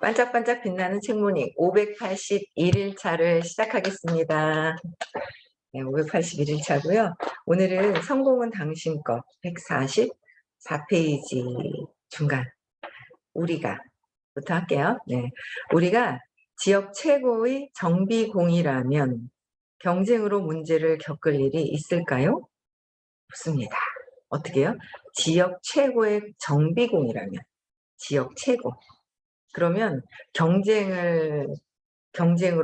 반짝반짝 빛나는 책무늬 581일차를 시작하겠습니다. 네, 581일 차고요. 오늘은 성공은 당신 것 144페이지 중간 우리가 부터 할게요. 네, 우리가 지역 최고의 정비공이라면 경쟁으로 문제를 겪을 일이 있을까요? 없습니다. 어떻게요? 지역 최고의 정비공이라면 지역 최고. 그러면 경쟁으로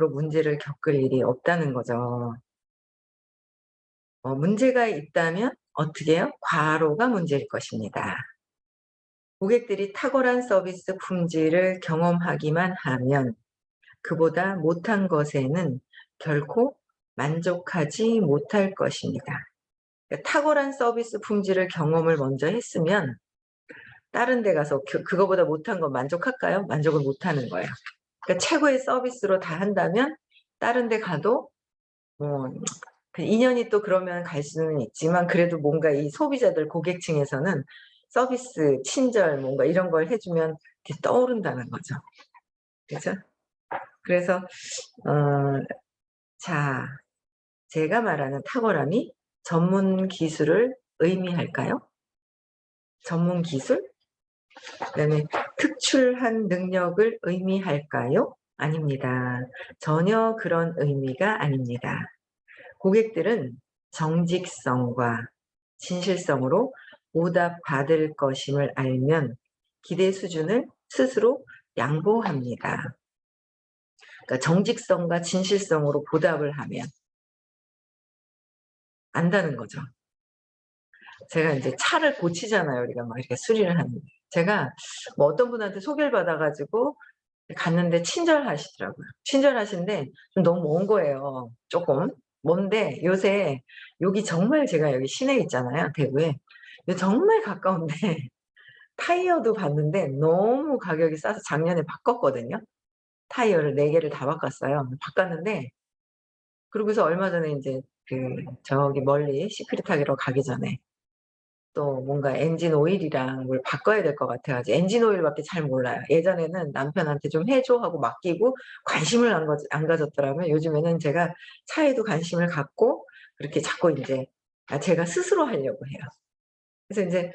문제를 겪을 일이 없다는 거죠. 문제가 있다면 어떻게 해요? 과로가 문제일 것입니다. 고객들이 탁월한 서비스 품질을 경험하기만 하면 그보다 못한 것에는 결코 만족하지 못할 것입니다. 그러니까 탁월한 서비스 품질을 경험을 먼저 했으면 다른 데 가서 그거보다 못한 건 만족할까요? 만족을 못하는 거예요. 그러니까 최고의 서비스로 다 한다면 다른 데 가도 뭐 인연이 또 그러면 갈 수는 있지만 그래도 뭔가 이 소비자들 고객층에서는 서비스, 친절 뭔가 이런 걸 해주면 이렇게 떠오른다는 거죠. 그죠? 그래서 자, 제가 말하는 탁월함이 전문 기술을 의미할까요? 전문 기술? 그다음에 특출한 능력을 의미할까요? 아닙니다. 전혀 그런 의미가 아닙니다. 고객들은 정직성과 진실성으로 보답받을 것임을 알면 기대 수준을 스스로 양보합니다. 그러니까 정직성과 진실성으로 보답을 하면 안다는 거죠. 제가 이제 차를 고치잖아요. 우리가 막 이렇게 수리를 하는데 제가 뭐 어떤 분한테 소개를 받아가지고 갔는데 친절하시더라고요. 친절하신데 좀 너무 먼 거예요. 조금 먼데 요새 여기 정말 제가 여기 시내에 있잖아요. 대구에. 정말 가까운데 타이어도 봤는데 너무 가격이 싸서 작년에 바꿨거든요. 타이어를 4개를 다 바꿨어요. 바꿨는데 그러고서 얼마 전에 이제 저기 멀리 시크릿 하기로 가기 전에 또 뭔가 엔진 오일이랑 뭘 바꿔야 될 것 같아 가지고 엔진 오일밖에 잘 몰라요. 예전에는 남편한테 좀 해 줘 하고 맡기고 관심을 안 가졌더라면 요즘에는 제가 차에도 관심을 갖고 그렇게 자꾸 인제 제가 스스로 하려고 해요. 그래서 인제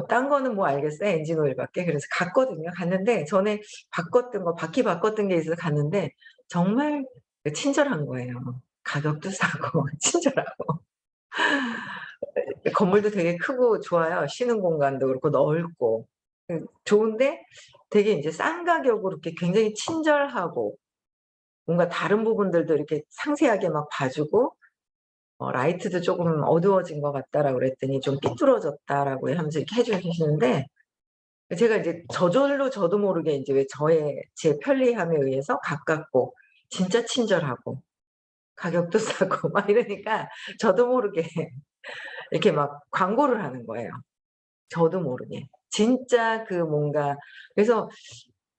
딴 거는 뭐 알겠어요. 엔진 오일밖에. 그래서 갔거든요. 갔는데 전에 바꿨던 거 바퀴 바꿨던 게 있어서 갔는데 정말 친절한 거예요. 가격도 싸고 친절하고. 건물도 되게 크고 좋아요. 쉬는 공간도 그렇고 넓고. 좋은데 되게 인제 싼 가격으로 이렇게 굉장히 친절하고 뭔가 다른 부분들도 이렇게 상세하게 막 봐 주고 "라이트도 쪼금 어두워진 것 같다."라고 그랬더니 "좀 삐뚤어졌다."라고 하면서 이렇게 해 주시는데 제가 이제 저절로 저도 모르게 인제 왜 제 편리함에 의해서 가깝고 진짜 친절하고 가격도 싸고 막 이러니까 저도 모르게 이렇게 막 광고를 하는 거예요. 저도 모르게. 진짜 뭔가 그래서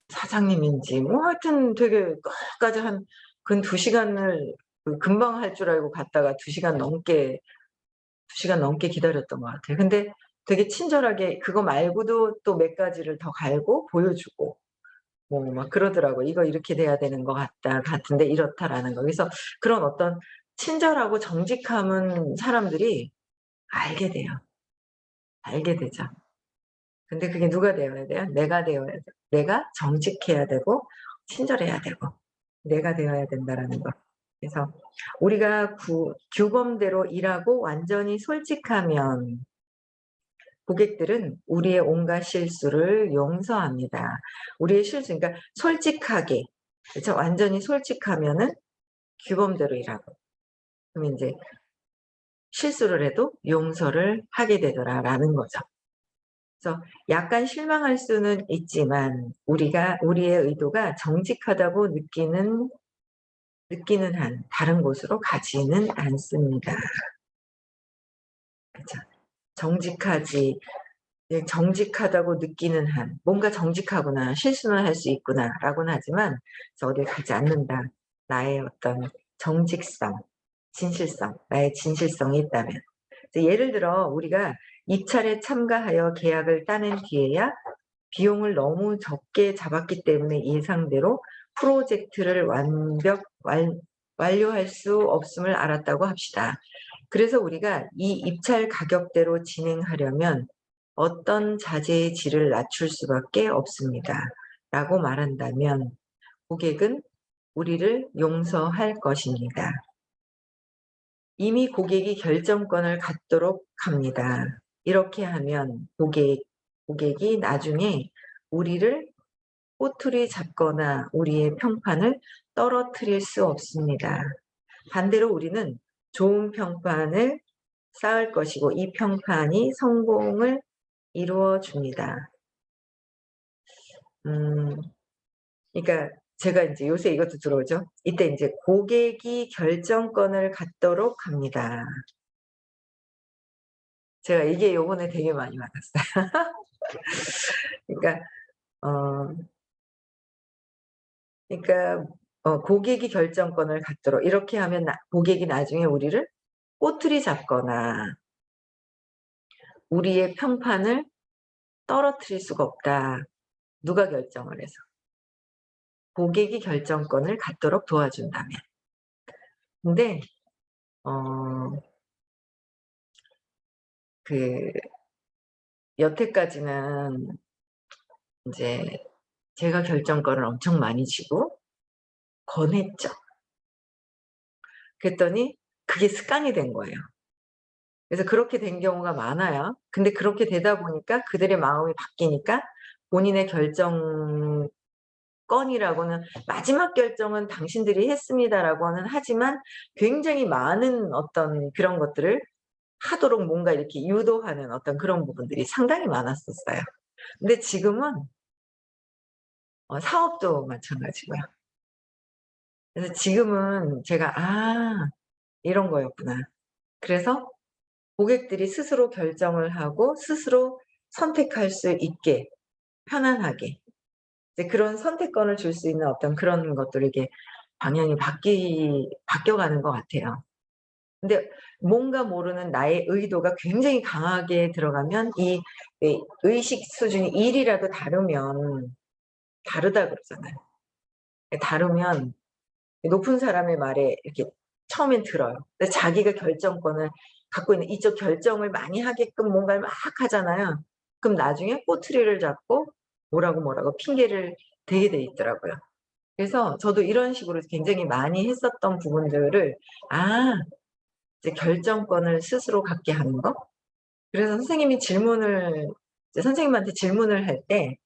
사장님인지 뭐 하여튼 되게 끝까지 한 근 2 시간을 금방 할 줄 알고 갔다가 2 시간 넘게 기다렸던 것 같아요. 근데 되게 친절하게 그거 말고도 또 몇 가지를 더 갈고 보여주고 뭐 막 그러더라고요. "이거 이렇게 돼야 되는 것 같은데 이렇다."라는 거. 그래서 그런 어떤 친절하고 정직함은 사람들이 알게 돼요. 알게 되죠. 근데 그게 누가 되어야 돼요? 내가 되어야 돼요. 내가 정직해야 되고 친절해야 되고 내가 되어야 된다라는 거. 그래서 우리가 규범대로 일하고 완전히 솔직하면 고객들은 우리의 온갖 실수를 용서합니다. 우리의 실수 그러니까 솔직하게 그쵸? 완전히 솔직하면은 규범대로 일하고 그럼 인제 실수를 해도 용서를 하게 되더라라는 거죠. 그래서 약간 실망할 수는 있지만 우리의 의도가 정직하다고 느끼는 한 다른 곳으로 가지는 않습니다. 그죠. 정직하지 정직하다고 느끼는 한 '뭔가 정직하구나. 실수는 할 수 있구나.'라고는 하지만 그래서 어딜 가지 않는다. 나의 어떤 정직성, 진실성, 나의 진실성이 있다면. 예를 들어 우리가 입찰에 참가하여 계약을 따낸 뒤에야 비용을 너무 적게 잡았기 때문에 예상대로 프로젝트를 완료할 수 없음을 알았다고 합시다. 그래서 우리가 이 입찰 가격대로 진행하려면 어떤 자재의 질을 낮출 수밖에 없습니다. 라고 말한다면 고객은 우리를 용서할 것입니다. 이미 고객이 결정권을 갖도록 합니다. 이렇게 하면 고객이 나중에 우리를 꼬투리 잡거나 우리의 평판을 떨어뜨릴 수 없습니다. 반대로 우리는 좋은 평판을 쌓을 것이고 이 평판이 성공을 이루어 줍니다. 그러니까 제가 인제 요새 이것도 들어오죠. 이때 인제 고객이 결정권을 갖도록 합니다. 제가 이게 요번에 되게 많이 받았어요. 그러니까 어 그러니까 고객이 결정권을 갖도록 이렇게 하면 고객이 나중에 우리를 꼬투리 잡거나 우리의 평판을 떨어뜨릴 수가 없다. 누가 결정을 해서. 고객이 결정권을 갖도록 도와준다면. 근데 어 그 여태까지는 인제 제가 결정권을 엄청 많이 쥐고 권했죠. 그랬더니 그게 습관이 된 거예요. 그래서 그렇게 된 경우가 많아요. 근데 그렇게 되다 보니까 그들의 마음이 바뀌니까 본인의 결정권이라고는 "마지막 결정은 당신들이 했습니다."라고는 하지만 굉장히 많은 어떤 그런 것들을 하도록 뭔가 이렇게 유도하는 어떤 그런 부분들이 상당히 많았었어요. 근데 지금은 사업도 마찬가지고요. 그래서 지금은 제가 '아 이런 거였구나.' 그래서 고객들이 스스로 결정을 하고 스스로 선택할 수 있게 편안하게 이제 그런 선택권을 줄 수 있는 어떤 그런 것들을 이렇게 방향이 바뀌어가는 것 같아요. 근데 뭔가 모르는 나의 의도가 굉장히 강하게 들어가면 이 의식 수준이 1 이라도 다르면 다르다 그러잖아요. 다르면 높은 사람의 말에 이렇게 처음엔 들어요. 근데 자기가 결정권을 갖고 있는 이쪽 결정을 많이 하게끔 뭔가를 막 하잖아요. 그럼 나중에 꼬투리를 잡고 뭐라고 핑계를 대게 돼 있더라고요. 그래서 저도 이런 식으로 굉장히 많이 했었던 부분들을 아 이제 결정권을 스스로 갖게 하는 거? 그래서 선생님이 질문을 이제 선생님한테 질문을 할 때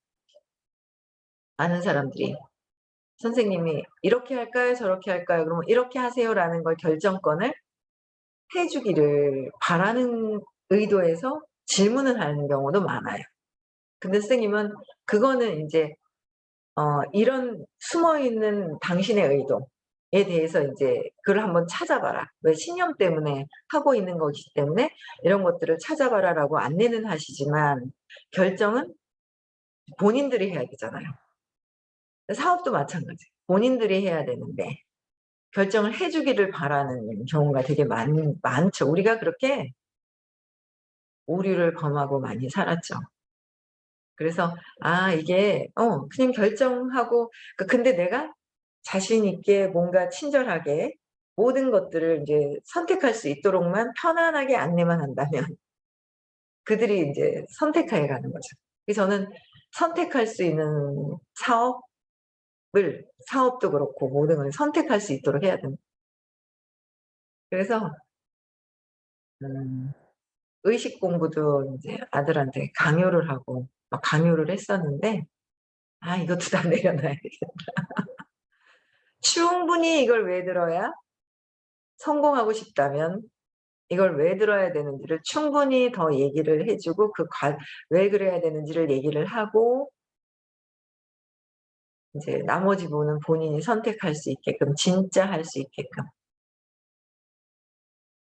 많은 사람들이 선생님이 "이렇게 할까요? 저렇게 할까요?" 그러면 "이렇게 하세요."라는 걸 결정권을 해 주기를 바라는 의도에서 질문을 하는 경우도 많아요. 근데 선생님은 그거는 인제 이런 숨어 있는 당신의 의도에 대해서 인제 "그걸 한번 찾아봐라. 왜 신념 때문에 하고 있는 거기 때문에 이런 것들을 찾아봐라."라고 안내는 하시지만 결정은 본인들이 해야 되잖아요. 사업도 마찬가지예요. 본인들이 해야 되는데 결정을 해 주기를 바라는 경우가 되게 많죠. 우리가 그렇게 오류를 범하고 많이 살았죠. 그래서 이게 그냥 결정하고 근데 내가 자신 있게 뭔가 친절하게 모든 것들을 인제 선택할 수 있도록만 편안하게 안내만 한다면 그들이 인제 선택해 가는 거죠. 그래서 저는 선택할 수 있는 사업도 그렇고 모든 걸 선택할 수 있도록 해야 된다. 그래서 음 의식 공부도 인제 아들한테 강요를 하고 막 강요를 했었는데 이것도 다 내려놔야 되겠다. 충분히 이걸 왜 들어야 성공하고 싶다면 이걸 왜 들어야 되는지를 충분히 더 얘기를 해 주고 왜 그래야 되는지를 얘기를 하고 인제 나머지 부분은 본인이 선택할 수 있게끔 진짜 할 수 있게끔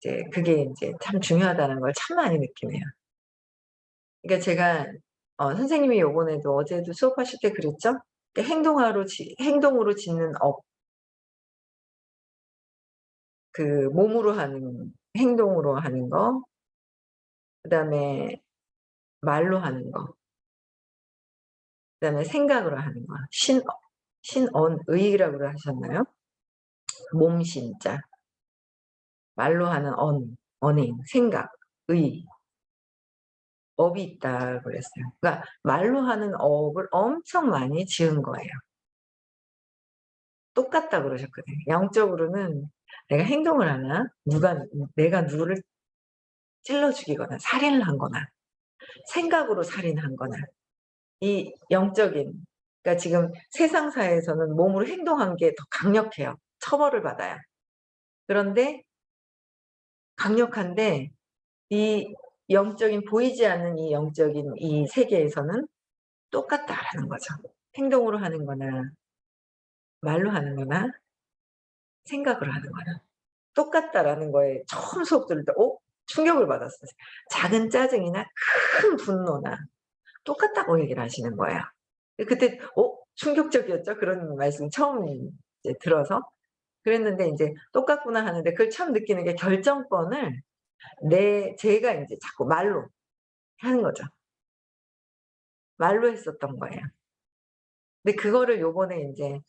이제 그게 인제 참 중요하다는 걸 참 많이 느끼네요. 그러니까 제가 선생님이 요번에도 어제도 수업하실 때 그랬죠? 그 행동으로 짓는 업 그 몸으로 하는 행동으로 하는 거 그다음에 말로 하는 거. 그다음에 생각으로 하는 거. 신언의라고 하셨나요? 몸신자. 말로 하는 언행, 생각, 의, 업이 있다 그랬어요. 그러니까 말로 하는 업을 엄청 많이 지은 거예요. 똑같다 그러셨거든요. 영적으로는 내가 행동을 하나, 내가 누구를 찔러 죽이거나 살인을 한 거나 생각으로 살인한 거나 이 영적인, 그러니까 지금 세상사에서는 몸으로 행동한 게 더 강력해요. 처벌을 받아요. 그런데 강력한데 이 영적인, 보이지 않는 이 영적인 이 세계에서는 똑같다라는 거죠. 행동으로 하는 거나 말로 하는 거나 생각으로 하는 거나 똑같다라는 거에 처음 수업 들을 때 충격을 받았어요. 작은 짜증이나 큰 분노나 똑같다고 얘기를 하시는 거예요. 그때 충격적이었죠. 그런 말씀 처음 이제 들어서. 그랬는데 인제 똑같구나 하는데 그걸 처음 느끼는 게 결정권을 제가 인제 자꾸 말로 하는 거죠. 말로 했었던 거예요. 근데 그거를 요번에 인제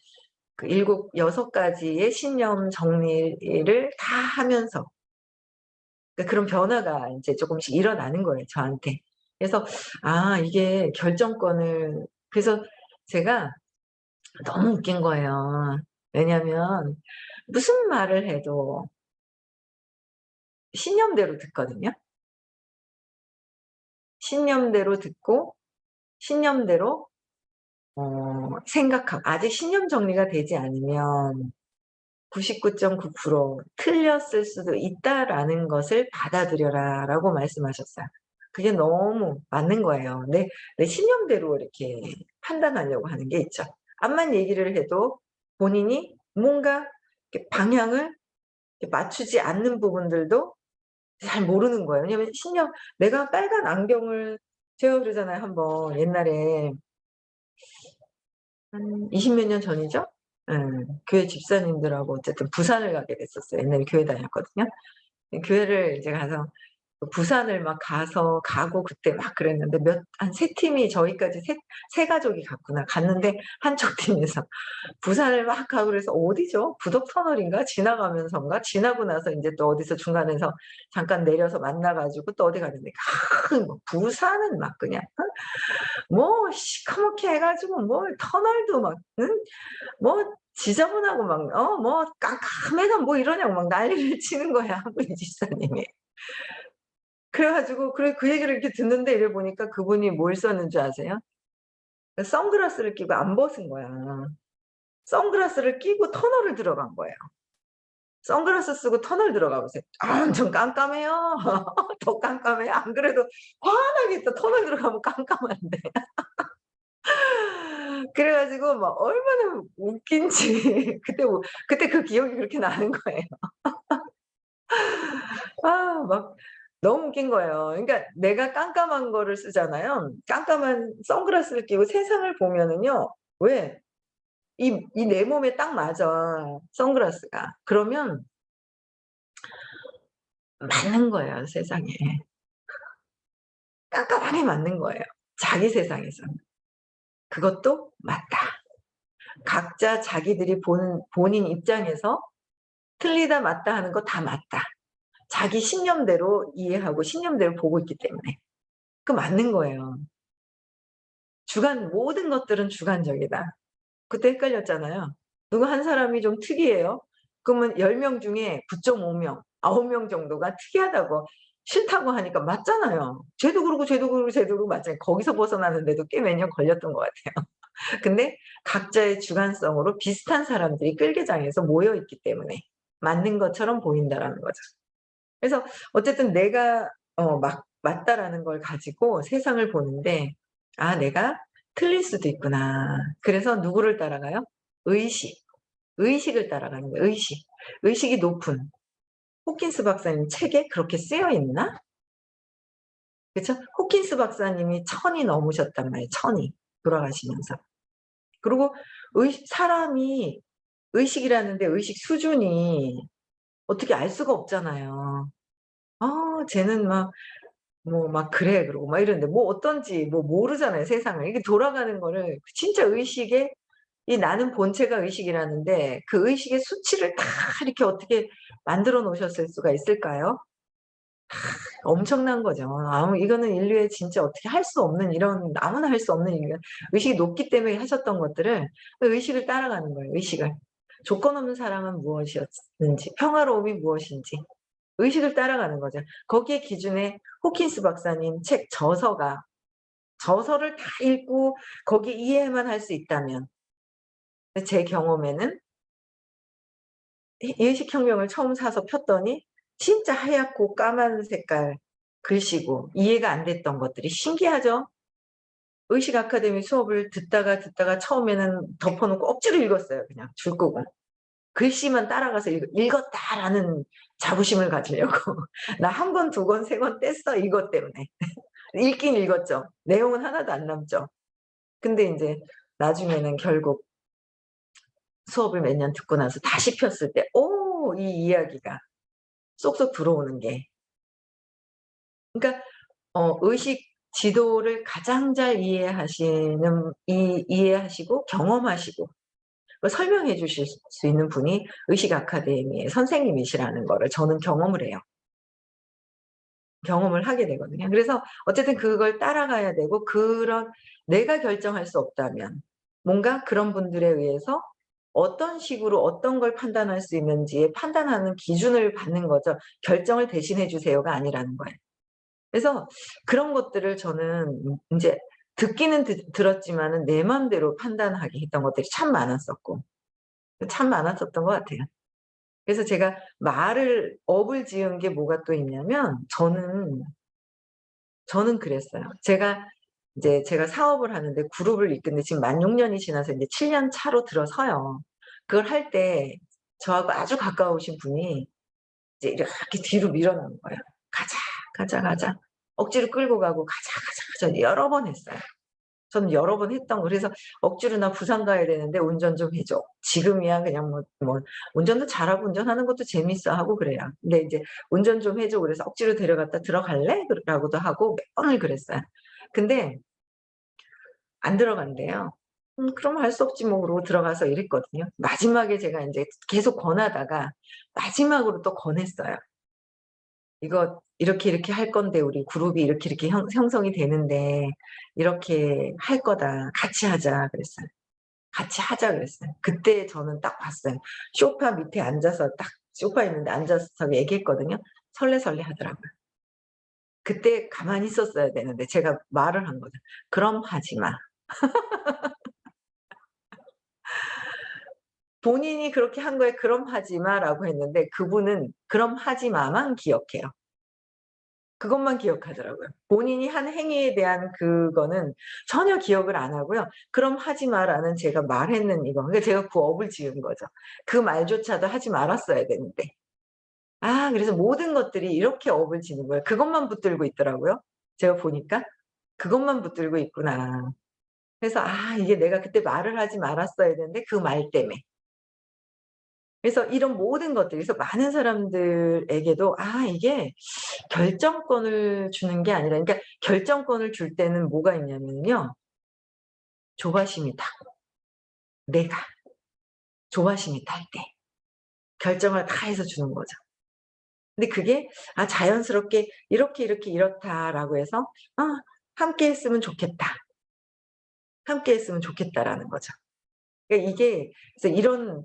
그 6 가지의 신념 정리를 다 하면서 그런 변화가 인제 쪼끔씩 일어나는 거예요, 저한테. 그래서 이게 결정권을, 그래서 제가 너무 웃긴 거예요. 왜냐면 무슨 말을 해도 신념대로 듣거든요. 신념대로 듣고 신념대로 생각하고, 아직 신념 정리가 되지 않으면 99.9% 틀렸을 수도 있다라는 것을 받아들여라라고 말씀하셨어요. 그게 너무 맞는 거예요. 내 신념대로 이렇게 판단하려고 하는 게 있죠. 암만 얘기를 해도 본인이 뭔가 이렇게 방향을 이렇게 맞추지 않는 부분들도 잘 모르는 거예요. 왜냐면 내가 빨간 안경을, 제가 그러잖아요. 한번 옛날에 한 20 몇 년 전이죠? 예. 교회 집사님들하고 어쨌든 부산을 가게 됐었어요. 옛날에 교회 다녔거든요. 교회를 이제 가서 부산을 막 가고 그때 막 그랬는데 한 3 팀이, 저희까지 세 가족이 갔구나. 갔는데 한쪽 팀에서 부산을 막 가고, 그래서 어디죠? 부덕터널인가? 지나가면서인가? 지나고 나서 인제 또 어디서 중간에서 잠깐 내려서 만나 가지고 또 어디 갔는데 뭐 부산은 막 그냥 뭐 시커멓게 해 가지고 뭐 터널도 막 뭐 지저분하고 막 뭐 깜깜해서 뭐 이러냐고 막 난리를 치는 거야, 한국인 집사님이. 그래 가지고 그 얘기를 이렇게 듣는데 이래 보니까 그분이 뭘 썼는 줄 아세요? 선글라스를 끼고 안 벗은 거야. 선글라스를 끼고 터널을 들어간 거예요. 선글라스 쓰고 터널 들어가 보세요. 엄청 깜깜해요. 더 깜깜해요. 안 그래도 환하게 또 터널 들어가면 깜깜한데. 그래 가지고 막 얼마나 웃긴지 그때 그 기억이 그렇게 나는 거예요. 막 너무 웃긴 거예요. 그러니까 내가 깜깜한 거를 쓰잖아요. 깜깜한 선글라스를 끼고 세상을 보면은요. 왜? 이 내 몸에 딱 맞아, 선글라스가. 그러면 맞는 거예요, 세상에. 깜깜하게 맞는 거예요, 자기 세상에서는. 그것도 맞다. 각자 자기들이 보는 본인 입장에서 틀리다 맞다 하는 거 다 맞다. 자기 신념대로 이해하고 신념대로 보고 있기 때문에. 그 맞는 거예요. 모든 것들은 주관적이다. 그때 헷갈렸잖아요. 누구 한 사람이 좀 특이해요. 그러면 10명 중에 9.5 명, 9명 정도가 특이하다고 싫다고 하니까 맞잖아요. 쟤도 그러고 쟤도 그러고 쟤도 그러고 맞잖아요. 거기서 벗어나는데도 꽤 몇 년 걸렸던 것 같아요. 근데 각자의 주관성으로 비슷한 사람들이 끌개장에서 모여 있기 때문에 맞는 것처럼 보인다라는 거죠. 그래서 어쨌든 내가 맞다라는 걸 가지고 세상을 보는데, 내가 틀릴 수도 있구나. 그래서 누구를 따라가요? 의식. 의식을 따라가는 거예요, 의식. 의식이 높은 호킨스 박사님 책에 그렇게 쓰여 있나? 그쵸? 호킨스 박사님이 1000이 넘으셨단 말이에요, 1000이 돌아가시면서. 그리고 사람이 의식이라는데 의식 수준이 어떻게 알 수가 없잖아요. 쟤는 막 뭐 막 "그래." 그러고 막 이러는데 뭐 어떤지 뭐 모르잖아요, 세상을. 이게 돌아가는 거를 진짜 의식에 이 나는 본체가 의식이라는데 그 의식의 수치를 다 이렇게 어떻게 만들어 놓으셨을 수가 있을까요? 엄청난 거죠. 이거는 인류에 진짜 어떻게 할 수 없는 이런 아무나 할 수 없는 일이에요. 의식이 높기 때문에 하셨던 것들을 그 의식을 따라가는 거예요, 의식을. 조건 없는 사랑은 무엇이었는지, 평화로움이 무엇인지 의식을 따라가는 거죠. 거기에 기준에 호킨스 박사님 책 저서를 다 읽고 거기에 이해만 할 수 있다면 제 경험에는 예식혁명을 처음 사서 폈더니 진짜 하얗고 까만 색깔 글씨고 이해가 안 됐던 것들이 신기하죠? 의식 아카데미 수업을 듣다가 처음에는 덮어 놓고 억지로 읽었어요 그냥 줄 끄고. 글씨만 따라가서 읽었다라는 자부심을 가지려고. 나 한 권, 두 권, 세 권 뗐어 이것 때문에. 읽긴 읽었죠. 내용은 하나도 안 남죠. 근데 인제 나중에는 결국 수업을 몇 년 듣고 나서 다시 폈을 때 이 이야기가 쏙쏙 들어오는 게 그러니까 의식 지도를 가장 잘 이해하시고 경험하시고 그걸 설명해 주실 수 있는 분이 의식 아카데미의 선생님이시라는 거를 저는 경험을 해요. 경험을 하게 되거든요. 그래서 어쨌든 그걸 따라가야 되고 그런 내가 결정할 수 없다면 뭔가 그런 분들에 의해서 어떤 식으로 어떤 걸 판단할 수 있는지에 판단하는 기준을 받는 거죠. "결정을 대신해 주세요."가 아니라는 거예요. 그래서 그런 것들을 저는 인제 듣기는 들었지만은 내 맘대로 판단하게 했던 것들이 참 많았었고 참 많았었던 것 같아요. 그래서 제가 말을 업을 지은 게 뭐가 또 있냐면 저는 그랬어요. 제가 사업을 하는데 그룹을 이끄는데 지금 만 6 년이 지나서 인제 7년 차로 들어서요. 그걸 할 때 저하고 아주 가까우신 분이 이제 이렇게 뒤로 밀어넣은 거예요. "가자, 가자, 가자." 억지로 끌고 가고 "가자, 가자, 가자." 여러 번 했어요. 저는 여러 번 했던 거 그래서 억지로 "나 부산 가야 되는데 운전 좀 해 줘." 지금이야 그냥 운전도 잘하고 운전하는 것도 재밌어 하고 그래요. 근데 인제 "운전 좀 해 줘." 그래서 억지로 데려갔다 "들어갈래?" 라고도 하고 몇 번을 그랬어요. 근데 안 들어간대요. 그럼 할 수 없지 뭐." 그러고 들어가서 이랬거든요. 마지막에 제가 인제 계속 권하다가 마지막으로 또 권했어요. "이거 이렇게 할 건데 우리 그룹이 이렇게 형성이 되는데 이렇게 할 거다. 같이 하자." 그랬어요. "같이 하자." 그랬어요. 그때 저는 딱 봤어요. 소파 밑에 앉아서 딱 소파에 있는데 앉아서 얘기했거든요. 설레설레 하더라고요. 그때 가만히 있었어야 되는데 제가 말을 한 거죠. "그럼 하지 마." 본인이 그렇게 한 거에 "그럼 하지 마."라고 했는데 그분은 "그럼 하지 마."만 기억해요. 그것만 기억하더라고요. 본인이 한 행위에 대한 그거는 전혀 기억을 안 하고요. "그럼 하지 마."라는 제가 말했는 이거 그러니까 제가 그 업을 지은 거죠. 그 말조차도 하지 말았어야 되는데. 그래서 모든 것들이 이렇게 업을 지는 거예요. 그것만 붙들고 있더라고요, 제가 보니까. 그것만 붙들고 있구나. 그래서 이게 내가 그때 말을 하지 말았어야 되는데 그 말 때문에. 그래서 이런 모든 것들 그래서 많은 사람들에게도 이게 결정권을 주는 게 아니라 그러니까 결정권을 줄 때는 뭐가 있냐면요. 조바심이 타고 내가 조바심이 탈 때 결정을 다 해서 주는 거죠. 근데 그게 자연스럽게 "이렇게 이렇다."라고 해서 '아 함께 했으면 좋겠다. 함께 했으면 좋겠다.'라는 거죠. 그러니까 이게 그래서 이런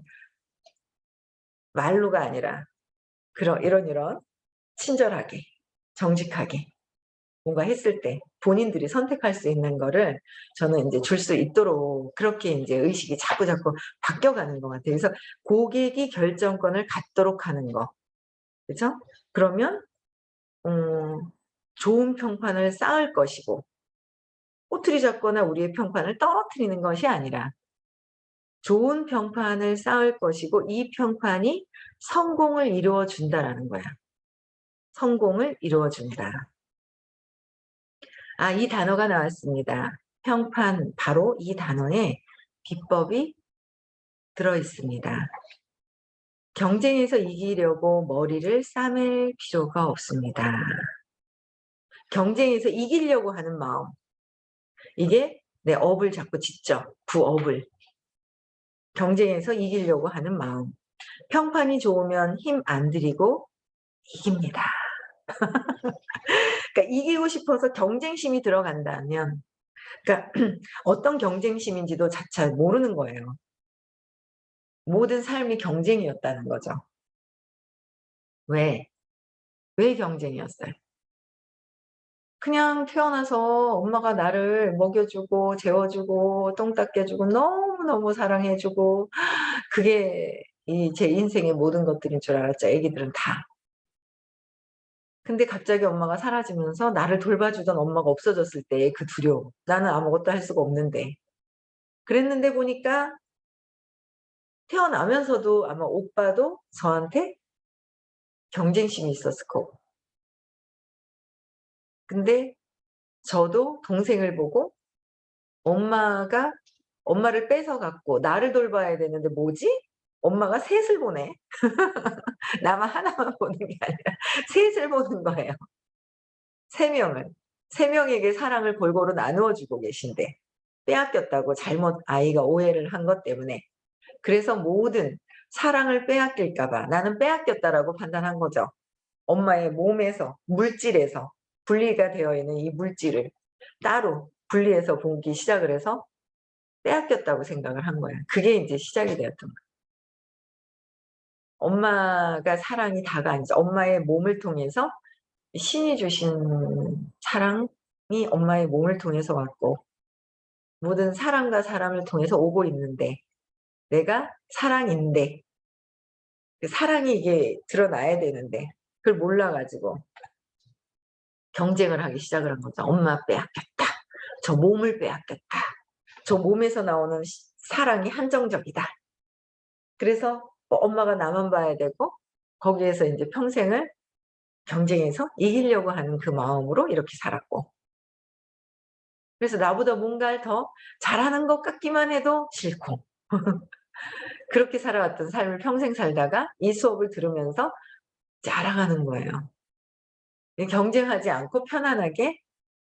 말로가 아니라 이런 친절하게 정직하게 뭔가 했을 때 본인들이 선택할 수 있는 거를 저는 인제 줄 수 있도록 그렇게 인제 의식이 자꾸자꾸 바뀌어가는 것 같아요. 그래서 고객이 결정권을 갖도록 하는 거. 그죠? 그러면 좋은 평판을 쌓을 것이고 꼬투리 잡거나 우리의 평판을 떨어뜨리는 것이 아니라 좋은 평판을 쌓을 것이고 이 평판이 성공을 이루어 준다라는 거야. 성공을 이루어 준다. 이 단어가 나왔습니다. 평판 바로 이 단어에 비법이 들어 있습니다. 경쟁에서 이기려고 머리를 싸맬 필요가 없습니다. 경쟁에서 이기려고 하는 마음. 이게 내 업을 자꾸 짓죠. 부업을. 경쟁에서 이기려고 하는 마음. 평판이 좋으면 힘 안 들이고 이깁니다. 그러니까 이기고 싶어서 경쟁심이 들어간다면, 그러니까 어떤 경쟁심인지도 자체 모르는 거예요. 모든 삶이 경쟁이었다는 거죠. 왜? 왜 경쟁이었어요? 그냥 태어나서 엄마가 나를 먹여주고 재워주고 똥 닦여주고 너무너무 사랑해주고 그게 제 인생의 모든 것들인 줄 알았죠, 애기들은 다. 근데 갑자기 엄마가 사라지면서 나를 돌봐주던 엄마가 없어졌을 때의 그 두려움. 나는 아무것도 할 수가 없는데. 그랬는데 보니까 태어나면서도 아마 오빠도 저한테 경쟁심이 있었을 거고. 근데 저도 동생을 보고 엄마를 뺏어 갖고 나를 돌봐야 되는데 뭐지? 엄마가 셋을 보네. 나만 하나만 보는 게 아니라 셋을 보는 거예요. 3 명을. 3 명에게 사랑을 골고루 나누어 주고 계신데 빼앗겼다고 잘못 아이가 오해를 한 것 때문에, 그래서 모든 사랑을 빼앗길까 봐 '나는 빼앗겼다.'라고 판단한 거죠. 엄마의 몸에서 물질에서 분리가 되어 있는 이 물질을 따로 분리해서 보기 시작을 해서 빼앗겼다고 생각을 한 거예요. 그게 인제 시작이 되었던 거예요. 엄마가 사랑이 다가 아니죠. 엄마의 몸을 통해서 신이 주신 사랑이 엄마의 몸을 통해서 왔고, 모든 사람과 사람을 통해서 오고 있는데 내가 사랑인데 그 사랑이 이게 드러나야 되는데 그걸 몰라 가지고 경쟁을 하기 시작을 한 거죠. '엄마 빼앗겼다. 저 몸을 빼앗겼다. 저 몸에서 나오는 사랑이 한정적이다.' 그래서 엄마가 나만 봐야 되고 거기에서 인제 평생을 경쟁해서 이기려고 하는 그 마음으로 이렇게 살았고, 그래서 나보다 뭔가를 더 잘하는 것 같기만 해도 싫고 그렇게 살아왔던 삶을 평생 살다가 이 수업을 들으면서 이제 알아가는 거예요. 이 경쟁하지 않고 편안하게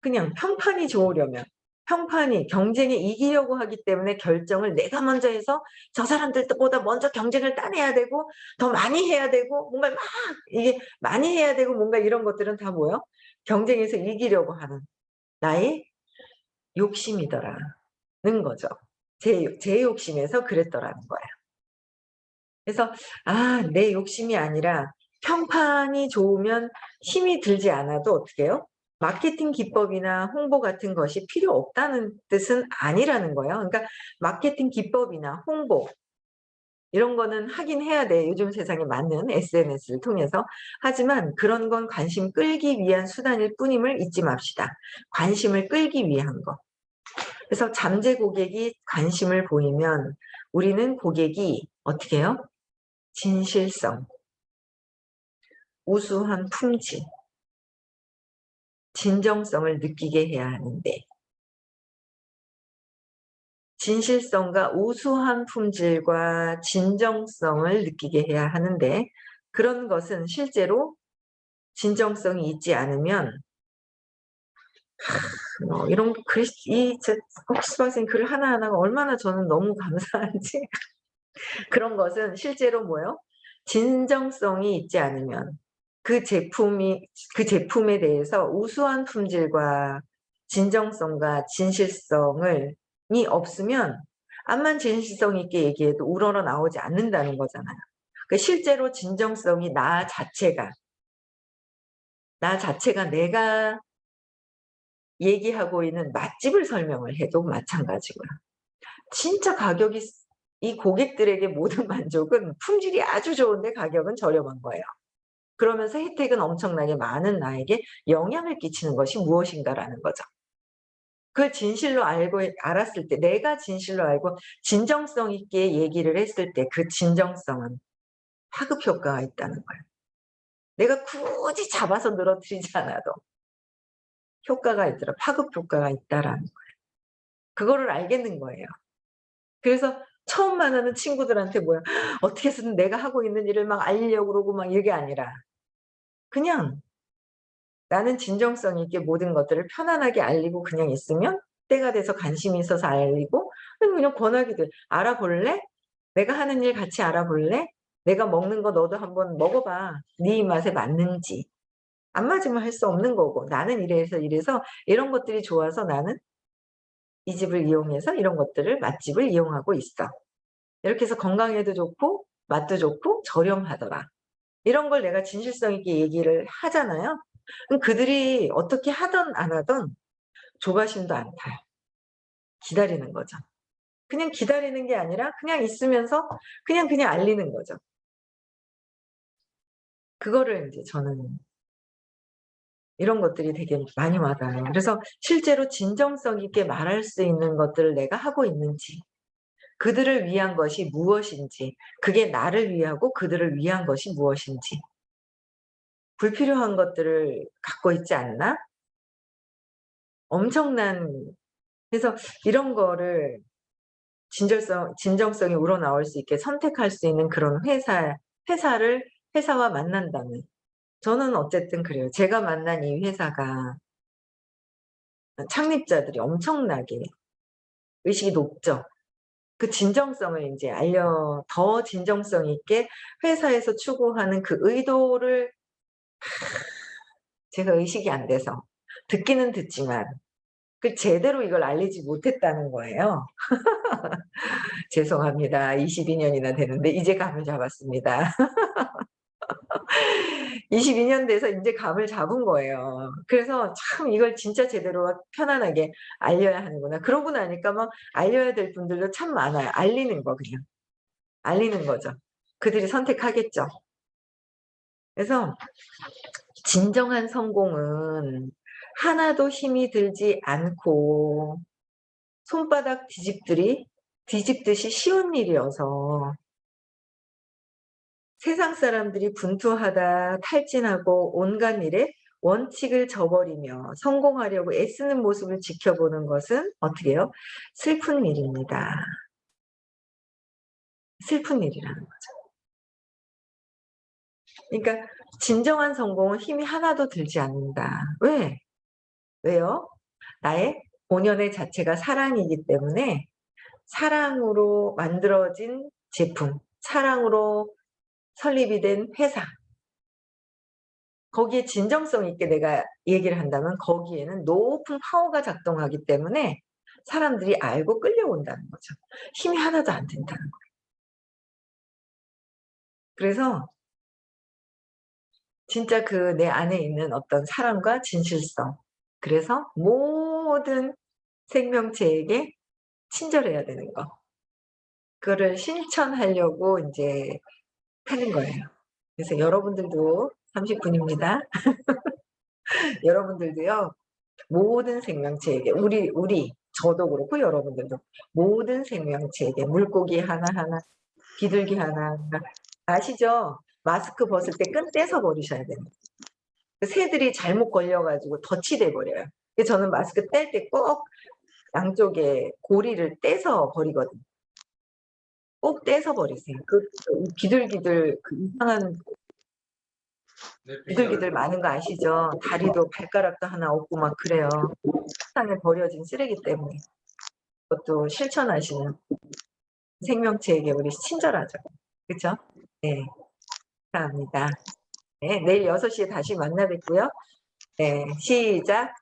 그냥 평판이 좋으려면, 평판이 경쟁에 이기려고 하기 때문에 결정을 내가 먼저 해서 저 사람들보다 먼저 경쟁을 따내야 되고 더 많이 해야 되고 뭔가 막 이게 많이 해야 되고 뭔가 이런 것들은 다 뭐예요? 경쟁에서 이기려고 하는 나의 욕심이더라는 거죠. 제 욕심에서 그랬더라는 거예요. 그래서 '아 내 욕심이 아니라 평판이 좋으면 힘이 들지 않아도 어떻게 해요? 마케팅 기법이나 홍보 같은 것이 필요 없다는 뜻은 아니라는 거예요. 그러니까 마케팅 기법이나 홍보 이런 거는 하긴 해야 돼, 요즘 세상에 맞는 SNS를 통해서. 하지만 그런 건 관심 끌기 위한 수단일 뿐임을 잊지 맙시다. 관심을 끌기 위한 거. 그래서 잠재 고객이 관심을 보이면 우리는 고객이 어떻게 해요? 진실성, 우수한 품질, 진정성을 느끼게 해야 하는데, 진실성과 우수한 품질과 진정성을 느끼게 해야 하는데, 그런 것은 실제로 진정성이 있지 않으면 이런 글 이 저 옥수수 선생님 글 하나하나가 얼마나 저는 너무 감사한지 그런 것은 실제로 뭐예요? 진정성이 있지 않으면 그 제품에 대해서 우수한 품질과 진정성과 진실성을 이 없으면 암만 진실성 있게 얘기해도 우러러 나오지 않는다는 거잖아요. 그 실제로 진정성이 나 자체가 내가 얘기하고 있는 맛집을 설명을 해도 마찬가지고요. 진짜 가격이 이 고객들에게 모든 만족은 품질이 아주 좋은데 가격은 저렴한 거예요. 그러면서 혜택은 엄청나게 많은 나에게 영향을 끼치는 것이 무엇인가라는 거죠. 그걸 진실로 알았을 때, 내가 진실로 알고 진정성 있게 얘기를 했을 때 그 진정성은 파급 효과가 있다는 거예요. 내가 굳이 잡아서 늘어뜨리지 않아도 효과가 있더라. 파급 효과가 있다라는 거예요. 그거를 알겠는 거예요. 그래서 처음 만나는 친구들한테 뭐야, 어떻게 해서든 내가 하고 있는 일을 막 알리려고 그러고 막 이게 아니라 그냥 나는 진정성 있게 모든 것들을 편안하게 알리고 그냥 있으면 때가 돼서 관심이 있어서 알리고 그냥 권하게 돼. "알아볼래? 내가 하는 일 같이 알아볼래? 내가 먹는 거 너도 한번 먹어 봐. 네 입맛에 맞는지." 안 맞으면 할 수 없는 거고 나는 이래서 이런 것들이 좋아서 나는 이 집을 이용해서 이런 것들을 맛집을 이용하고 있어. 이렇게 해서 건강에도 좋고 맛도 좋고 저렴하더라. 이런 걸 내가 진실성 있게 얘기를 하잖아요. 그럼 그들이 어떻게 하든 안 하든 조바심도 안 타요. 기다리는 거죠. 그냥 기다리는 게 아니라 그냥 있으면서 그냥 알리는 거죠. 그거를 인제 저는 이런 것들이 되게 많이 와닿아요. 그래서 실제로 진정성 있게 말할 수 있는 것들을 내가 하고 있는지, 그들을 위한 것이 무엇인지, 그게 나를 위하고 그들을 위한 것이 무엇인지, 불필요한 것들을 갖고 있지 않나? 엄청난 그래서 이런 거를 진정성이 우러나올 수 있게 선택할 수 있는 그런 회사와 만난다면 저는 어쨌든 그래요. 제가 만난 이 회사가 창립자들이 엄청나게 의식이 높죠. 그 진정성을 인제 더 진정성 있게 회사에서 추구하는 그 의도를 제가 의식이 안 돼서 듣기는 듣지만 그 제대로 이걸 알리지 못했다는 거예요. 죄송합니다. 22 년이나 되는데 이제 감을 잡았습니다. 22년 돼서 인제 감을 잡은 거예요. 그래서 참 이걸 진짜 제대로 편안하게 알려야 하는구나. 그러고 나니까 막 알려야 될 분들도 참 많아요. 알리는 거 그냥. 알리는 거죠. 그들이 선택하겠죠. 그래서 진정한 성공은 하나도 힘이 들지 않고 손바닥 뒤집듯이 쉬운 일이어서 세상 사람들이 분투하다 탈진하고 온갖 일에 원칙을 저버리며 성공하려고 애쓰는 모습을 지켜보는 것은 어떻게 해요? 슬픈 일입니다. 슬픈 일이라는 거죠. 그러니까 진정한 성공은 힘이 하나도 들지 않는다. 왜? 왜요? 나의 본연의 자체가 사랑이기 때문에 사랑으로 만들어진 제품, 사랑으로 설립이 된 회사 거기에 진정성 있게 내가 얘기를 한다면 거기에는 높은 파워가 작동하기 때문에 사람들이 알고 끌려온다는 거죠. 힘이 하나도 안 든다는 거예요. 그래서 진짜 그 내 안에 있는 어떤 사랑과 진실성 그래서 모든 생명체에게 친절해야 되는 거. 그거를 실천하려고 인제 하는 거예요. 그래서 여러분들도 30 분입니다. 여러분들도요. 모든 생명체에게 저도 그렇고 여러분들도 모든 생명체에게 물고기 하나하나 비둘기 하나하나 아시죠? 마스크 벗을 때 끈 떼서 버리셔야 됩니다. 그 새들이 잘못 걸려 가지고 덫이 돼 버려요. 그래서 저는 마스크 뗄 때 꼭 양쪽에 고리를 떼서 버리거든요. 꼭 떼서 버리세요. 비둘기들 이상한 비둘기들 많은 거 아시죠? 다리도 발가락도 하나 없고 막 그래요. 세상에 버려진 쓰레기 때문에. 그것도 실천하시는 생명체에게 우리 친절하죠. 그쵸? 네. 감사합니다. 네. 내일 6 시에 다시 만나 뵙고요. 네. 시작.